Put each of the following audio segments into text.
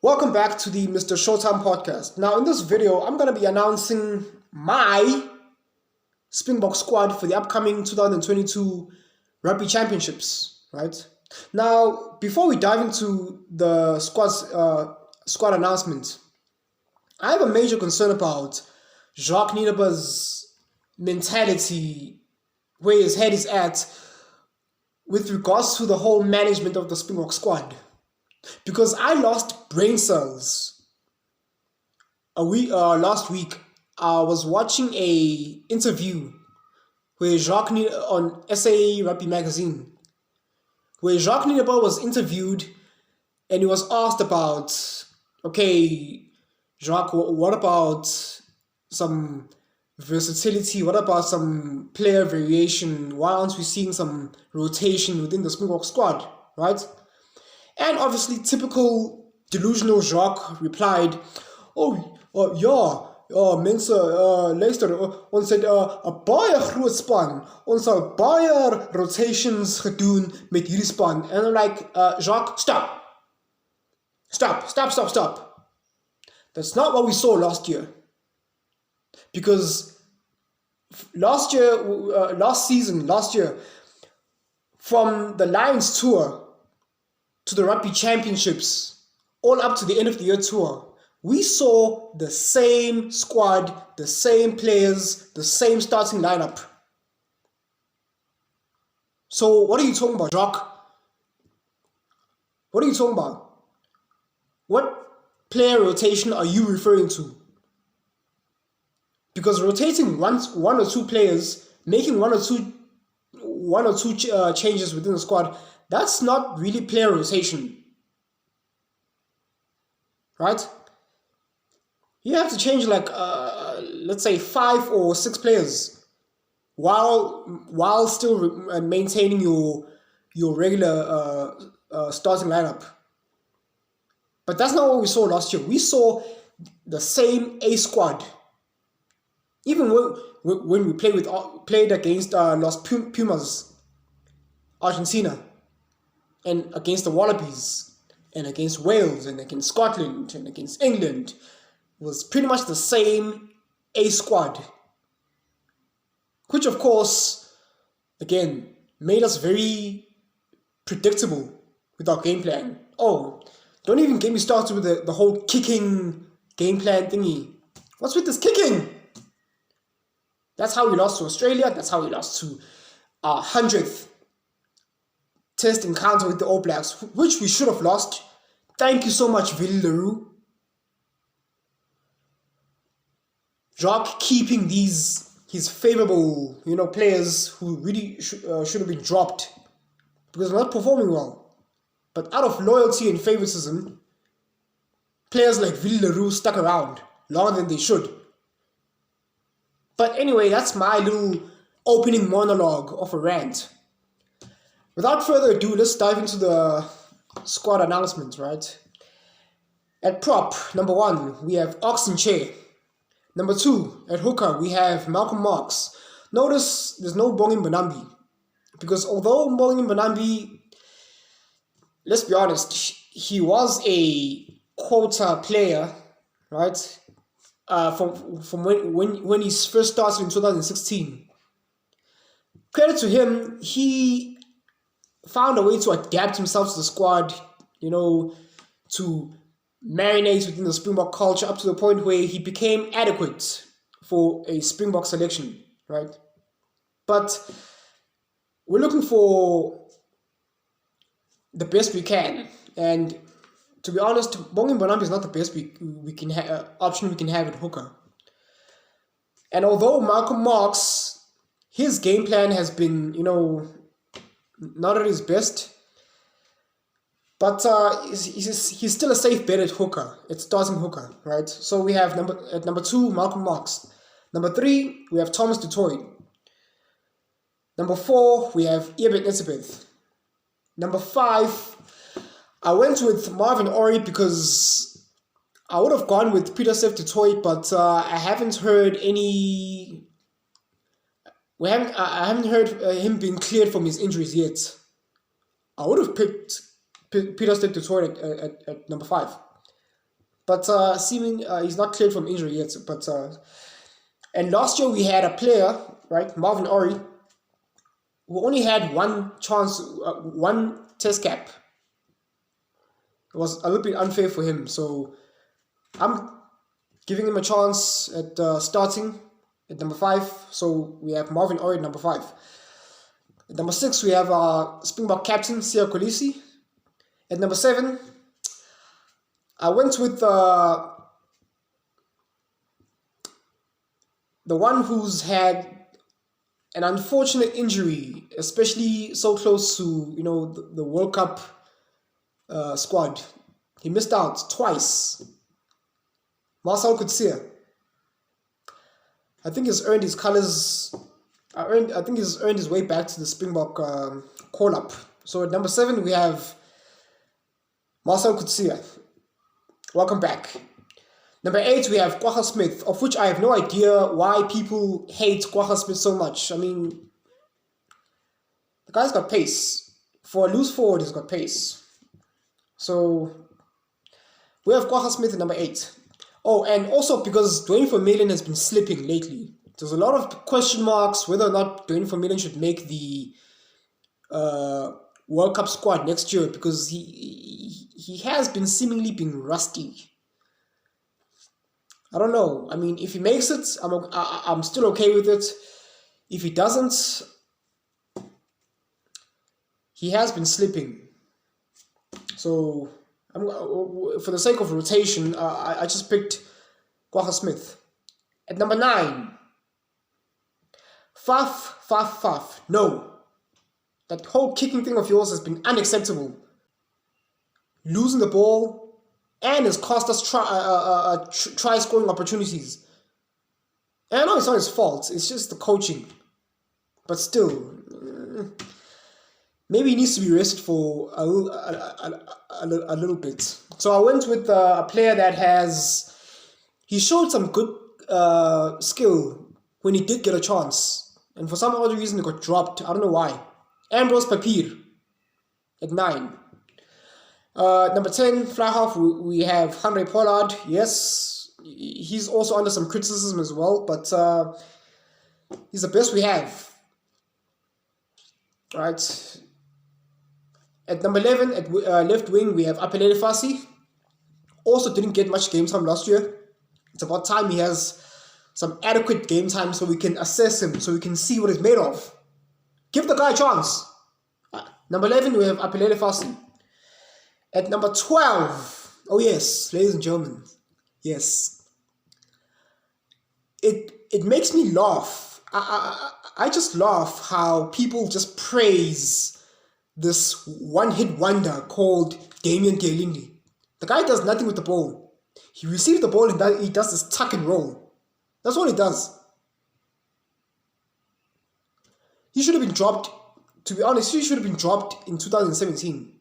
Welcome back to the Mrshowtym podcast. Now, in this video, I'm going to be announcing my Springbok squad for the upcoming 2022 Rugby Championships. Right now, before we dive into the squad announcement, I have a major concern about Jacques Nienaber's mentality, where his head is at with regards to the whole management of the Springbok squad. Because I lost brain cells last week. I was watching a interview where on SA Rugby magazine, where Jacques Nienaber was interviewed, and he was asked about, okay, Jacques, what about some versatility? What about some player variation? Why aren't we seeing some rotation within the Springbok squad, right? And obviously, typical delusional Jacques replied, mense, luister, ons het 'n baie groot span. Ons het baie rotations gedoen met hierdie span. And I'm like, Jacques, stop. That's not what we saw last year. Because last year, from the Lions tour to the Rugby Championships, all up to the end of the year tour, we saw the same squad, the same players, the same starting lineup. So what are you talking about, Jacques? What are you talking about? What player rotation are you referring to? Because rotating one or two players, making one or two changes within the squad, that's not really player rotation, right? You have to change let's say 5 or 6 players while still maintaining your regular starting lineup. But that's not what we saw last year. We saw the same A squad. Even when we played against Los Pumas, Argentina, and against the Wallabies, and against Wales, and against Scotland, and against England, it was pretty much the same A squad. Which, of course, again, made us very predictable with our game plan. Oh, don't even get me started with the whole kicking game plan thingy. What's with this kicking? That's how we lost to Australia. That's how we lost to our 100th test encounter with the All Blacks, which we should have lost. Thank you so much, Villeroux. Jacques keeping his favorable, players who really should have been dropped because they're not performing well. But out of loyalty and favoritism, players like Villeroux stuck around longer than they should. But anyway, that's my little opening monologue of a rant. Without further ado, let's dive into the squad announcements, right? At prop, number 1, we have Nche. Number 2, at hooker, we have Malcolm Marx. Notice there's no Bongi Mbonambi. Because although Bongi Mbonambi, let's be honest, he was a quota player, right? From when he first started in 2016. Credit to him, he found a way to adapt himself to the squad, to marinate within the Springbok culture up to the point where he became adequate for a Springbok selection, right? But we're looking for the best we can, and to be honest, Bongi Mbonambi is not the best option we can have at hooker. And although Malcolm Marx, his game plan has been, not at his best, but he's still a safe bet at hooker. It's starting hooker, right? So we have number 2, Malcolm Marx. Number 3, we have Thomas du Toit. Number 4, we have Eben Etzebeth. Number 5, I went with Marvin Orie because I would have gone with Pieter-Steph du Toit, but I haven't heard any. I haven't heard him being cleared from his injuries yet. I would have picked Pieter-Steph du Toit at number 5. but seeming he's not cleared from injury yet. But and last year we had a player, right, Marvin Orie, who only had one chance, one test cap. It was a little bit unfair for him, so I'm giving him a chance at starting at number 5. So we have Marvin Orie at number 5. At number 6, we have our Springbok captain, Kholisi. At number 7, I went with the one who's had an unfortunate injury, especially so close to, the World Cup squad. He missed out twice. Marcel Coetzee. I think he's earned his colours. I think he's earned his way back to the Springbok call-up. So at number 7 we have Marcel Coetzee. Welcome back. Number 8 we have Gwaja Smith, of which I have no idea why people hate Gwaja Smith so much. I mean, the guy's got pace. For a loose forward, he's got pace. So we have Gwaja Smith at number 8. Oh, and also because Dwayne Vermeulen has been slipping lately. There's a lot of question marks whether or not Dwayne Vermeulen should make the World Cup squad next year, because he has been seemingly been rusty. I don't know. I mean, if he makes it, I'm still okay with it. If he doesn't, he has been slipping. So for the sake of rotation, I just picked Gwaja Smith. At number 9, Faf. No. That whole kicking thing of yours has been unacceptable. Losing the ball and has cost us try scoring opportunities. And I know it's not his fault, it's just the coaching. But still, maybe he needs to be rested for a little bit. So I went with a player that he showed some good skill when he did get a chance. And for some other reason, he got dropped. I don't know why. Embrose Papiere at 9. Number 10, fly half, we have Handré Pollard. Yes, he's also under some criticism as well, but he's the best we have. Right. At number 11, at left wing, we have Aphelele Fassie. Also didn't get much game time last year. It's about time he has some adequate game time so we can assess him, so we can see what he's made of. Give the guy a chance. Number 11, we have Aphelele Fassie. At number 12, oh yes, ladies and gentlemen, yes. It makes me laugh. I just laugh how people just praise this one-hit wonder called Damien Willemse. The guy does nothing with the ball. He receives the ball and he does this tuck and roll. That's all he does. He should have been dropped, to be honest, he should have been dropped in 2017.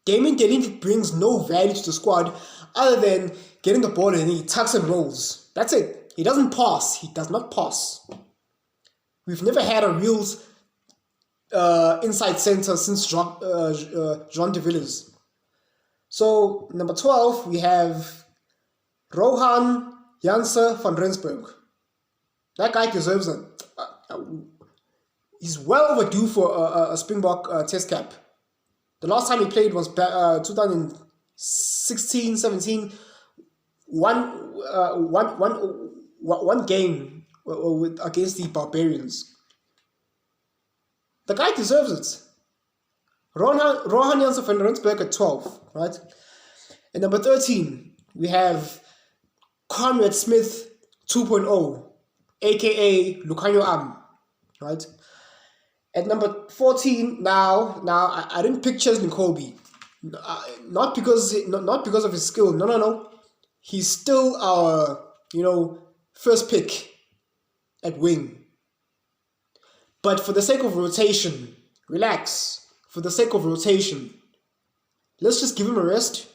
Damien Willemse brings no value to the squad other than getting the ball and he tucks and rolls. That's it. He doesn't pass. He does not pass. We've never had a real inside center since Jean de Villiers. So, number 12, we have Rohan Jansser from Rensburg. That guy deserves it. He's well overdue for a Springbok test cap. The last time he played was 2016-17. One game against the Barbarians. The guy deserves it. Rohan Jansser van Rensburg at 12, right? At number 13, we have Conrad Smith 2.0, aka Lukhanyo Am, right? At number 14, now I didn't pick Sbu Nkosi, not because of his skill. No. He's still our first pick at wing. But for the sake of rotation, relax. For the sake of rotation, let's just give him a rest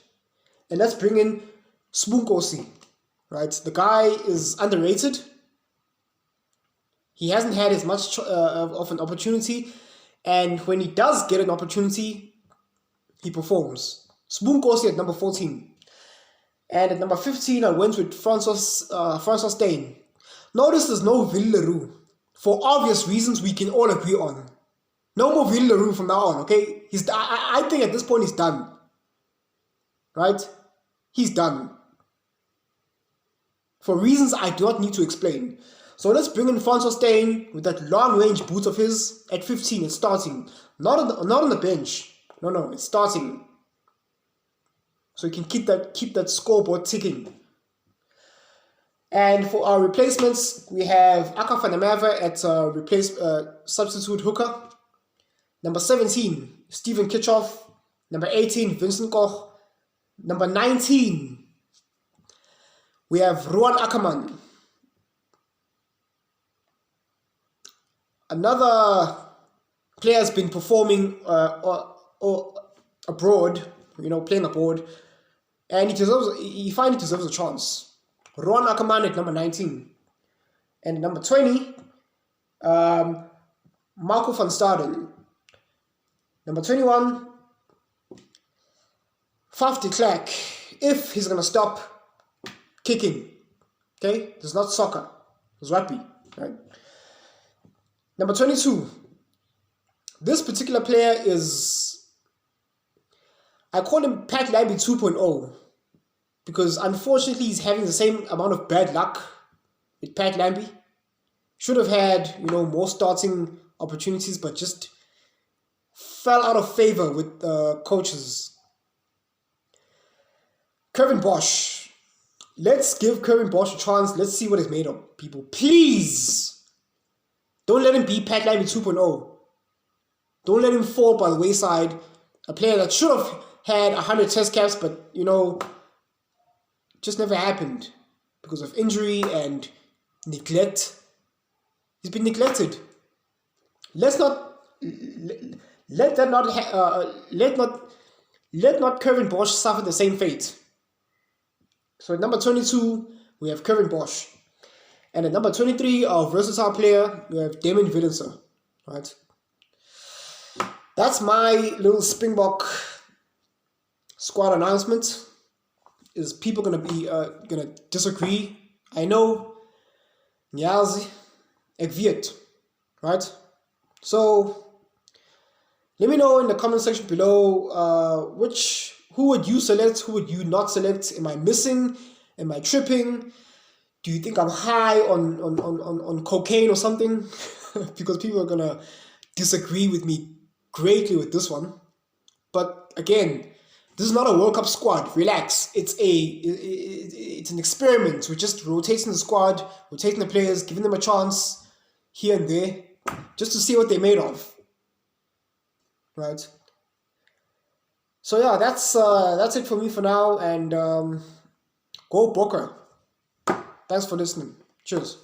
and let's bring in Sbu Nkosi, right? The guy is underrated. He hasn't had as much of an opportunity, and when he does get an opportunity, he performs. Sbu Nkosi at number 14. And at number 15, I went with Francois Steyn. Notice there's no Villeroux. For obvious reasons we can all agree on. No more Villeroux from now on, okay? I think at this point he's done. Right? He's done. For reasons I do not need to explain. So let's bring in Francois Steyn with that long-range boot of his at 15. It's starting. Not on the bench. No, it's starting. So you can keep that scoreboard ticking. And for our replacements, we have Akker van der Merwe at substitute hooker. Number 17, Stephen Kitchoff. Number 18, Vincent Koch. Number 19, we have Ruan Ackerman. Another player has been performing or abroad, playing abroad, and he finally deserves a chance. Ruan Ackerman at number 19. And number 20, Marco van Staden. Number 21, Faf DE Klerk, if he's going to stop kicking. Okay? This is not soccer. It's rugby. Right? Number 22. This particular player is, I call him Pat Lambie 2.0 because unfortunately he's having the same amount of bad luck with Pat Lambie. Should have had, more starting opportunities, but just fell out of favor with coaches. Curwin Bosch. Let's give Curwin Bosch a chance. Let's see what he's made of, people. Please! Don't let him be Pat Lambie 2.0. Don't let him fall by the wayside. A player that should have had 100 test caps, but, just never happened because of injury and neglect. He's been neglected. Let's not let not Curwin Bosch suffer the same fate. So at number 22, we have Curwin Bosch. And at number 23, our versatile player, we have Damien Willemse. Right? That's my little Springbok squad announcement. Is people gonna disagree? I know. Nyazi, ek weet. Right? So let me know in the comment section below who would you select, who would you not select? Am I missing? Am I tripping? Do you think I'm high on cocaine or something? Because people are gonna disagree with me greatly with this one. But again, this is not a World Cup squad. Relax. It's an experiment. We're just rotating the squad, rotating the players, giving them a chance here and there, just to see what they're made of. Right. So yeah, that's it for me for now, and go Bokker. Thanks for listening. Cheers.